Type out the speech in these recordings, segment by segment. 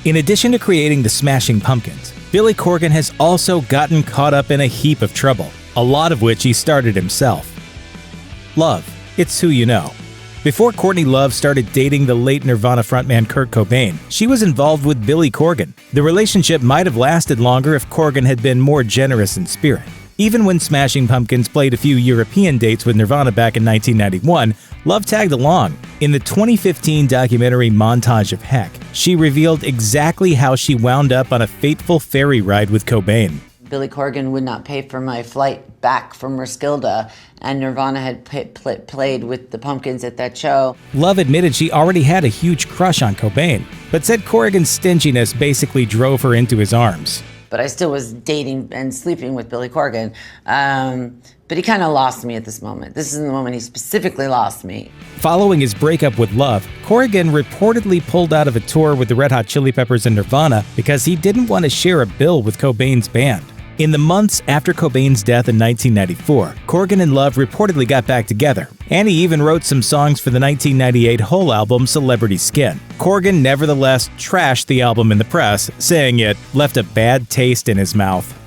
In addition to creating the Smashing Pumpkins, Billy Corgan has also gotten caught up in a heap of trouble, a lot of which he started himself. Love, it's who you know. Before Courtney Love started dating the late Nirvana frontman Kurt Cobain, she was involved with Billy Corgan. The relationship might have lasted longer if Corgan had been more generous in spirit. Even when Smashing Pumpkins played a few European dates with Nirvana back in 1991, Love tagged along. In the 2015 documentary Montage of Heck, she revealed exactly how she wound up on a fateful ferry ride with Cobain. Billy Corgan would not pay for my flight back from Roskilde, and Nirvana had played with the Pumpkins at that show. Love admitted she already had a huge crush on Cobain, but said Corgan's stinginess basically drove her into his arms. But I still was dating and sleeping with Billy Corgan. But he kind of lost me at this moment. This is the moment he specifically lost me. Following his breakup with Love, Corgan reportedly pulled out of a tour with the Red Hot Chili Peppers and Nirvana because he didn't want to share a bill with Cobain's band. In the months after Cobain's death in 1994, Corgan and Love reportedly got back together, and he even wrote some songs for the 1998 Hole album Celebrity Skin. Corgan nevertheless trashed the album in the press, saying it left a bad taste in his mouth.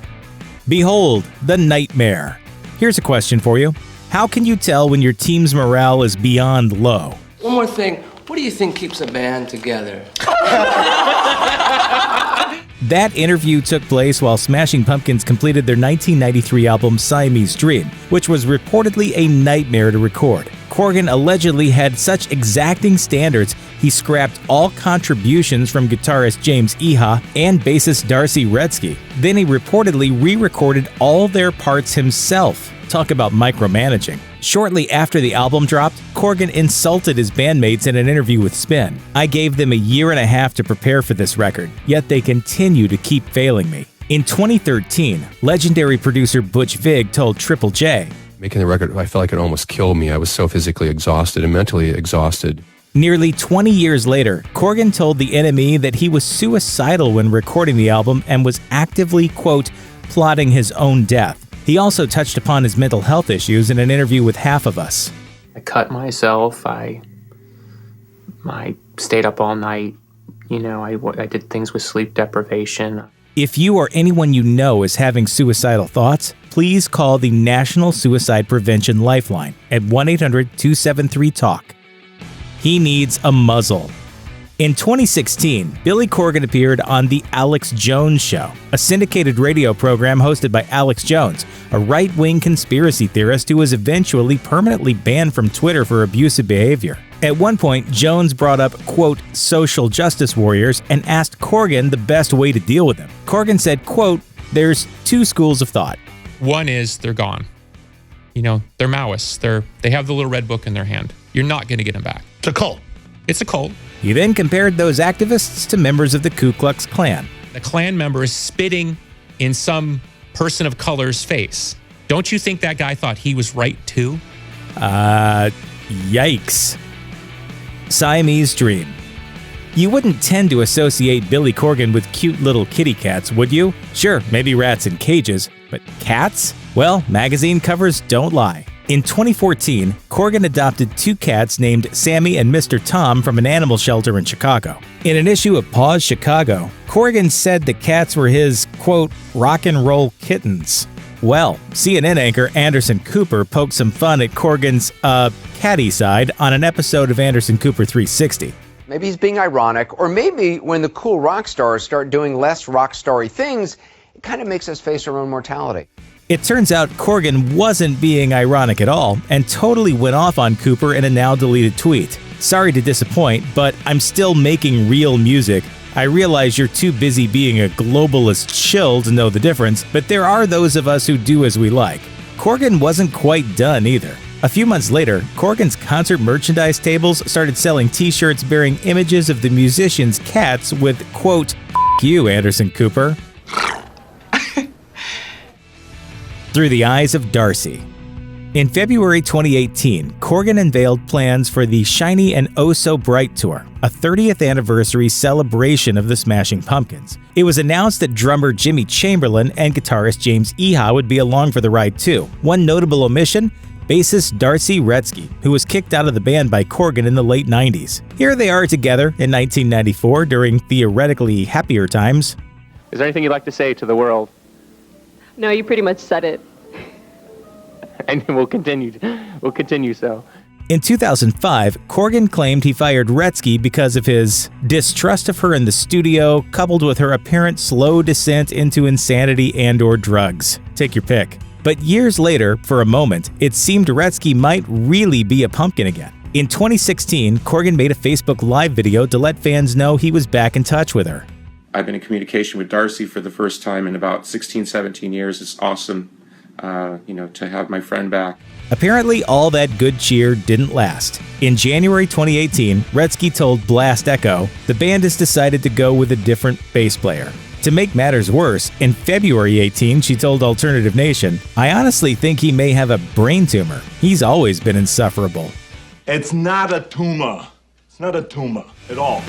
Behold, the nightmare. Here's a question for you. How can you tell when your team's morale is beyond low? One more thing. What do you think keeps a band together? That interview took place while Smashing Pumpkins completed their 1993 album Siamese Dream, which was reportedly a nightmare to record. Corgan allegedly had such exacting standards, he scrapped all contributions from guitarist James Iha and bassist Darcy Redsky. Then he reportedly re-recorded all their parts himself. Talk about micromanaging. Shortly after the album dropped, Corgan insulted his bandmates in an interview with Spin. I gave them a year and a half to prepare for this record, yet they continue to keep failing me. In 2013, legendary producer Butch Vig told Triple J, "Making the record, I felt like it almost killed me. I was so physically exhausted and mentally exhausted." Nearly 20 years later, Corgan told the NME that he was suicidal when recording the album and was actively, quote, plotting his own death. He also touched upon his mental health issues in an interview with Half of Us. I cut myself. I stayed up all night. I did things with sleep deprivation. If you or anyone you know is having suicidal thoughts, please call the National Suicide Prevention Lifeline at 1-800-273-TALK. He needs a muzzle. In 2016, Billy Corgan appeared on The Alex Jones Show, a syndicated radio program hosted by Alex Jones, a right-wing conspiracy theorist who was eventually permanently banned from Twitter for abusive behavior. At one point, Jones brought up, quote, social justice warriors and asked Corgan the best way to deal with them. Corgan said, quote, there's two schools of thought. One is they're gone. They're Maoists. They have the little red book in their hand. You're not going to get them back. It's a cult. It's a cult. He then compared those activists to members of the Ku Klux Klan. The Klan member is spitting in some person of color's face. Don't you think that guy thought he was right too? Yikes. Siamese Dream. You wouldn't tend to associate Billy Corgan with cute little kitty cats, would you? Sure, maybe rats in cages, but cats? Well, magazine covers don't lie. In 2014, Corgan adopted two cats named Sammy and Mr. Tom from an animal shelter in Chicago. In an issue of Paws Chicago, Corgan said the cats were his, quote, rock and roll kittens. Well, CNN anchor Anderson Cooper poked some fun at Corgan's, catty side on an episode of Anderson Cooper 360. Maybe he's being ironic, or maybe when the cool rock stars start doing less rock starry things, it kind of makes us face our own mortality. It turns out Corgan wasn't being ironic at all and totally went off on Cooper in a now-deleted tweet. Sorry to disappoint, but I'm still making real music. I realize you're too busy being a globalist shill to know the difference, but there are those of us who do as we like. Corgan wasn't quite done either. A few months later, Corgan's concert merchandise tables started selling t-shirts bearing images of the musicians' cats with, quote, F you, Anderson Cooper. Through the eyes of Darcy. In February 2018, Corgan unveiled plans for the Shiny and Oh So Bright Tour, a 30th anniversary celebration of the Smashing Pumpkins. It was announced that drummer Jimmy Chamberlin and guitarist James Iha would be along for the ride too. One notable omission, bassist Darcy Retzky, who was kicked out of the band by Corgan in the late 90s. Here they are together in 1994 during theoretically happier times. Is there anything you'd like to say to the world? No, you pretty much said it. And we'll continue so. In 2005, Corgan claimed he fired Retzky because of his distrust of her in the studio, coupled with her apparent slow descent into insanity and/or drugs. Take your pick. But years later, for a moment, it seemed Retzky might really be a pumpkin again. In 2016, Corgan made a Facebook Live video to let fans know he was back in touch with her. I've been in communication with Darcy for the first time in about 16, 17 years. It's awesome, to have my friend back. Apparently, all that good cheer didn't last. In January 2018, Retzky told Blast Echo the band has decided to go with a different bass player. To make matters worse, in February 18, she told Alternative Nation, "I honestly think he may have a brain tumor. He's always been insufferable." It's not a tumor. It's not a tumor at all.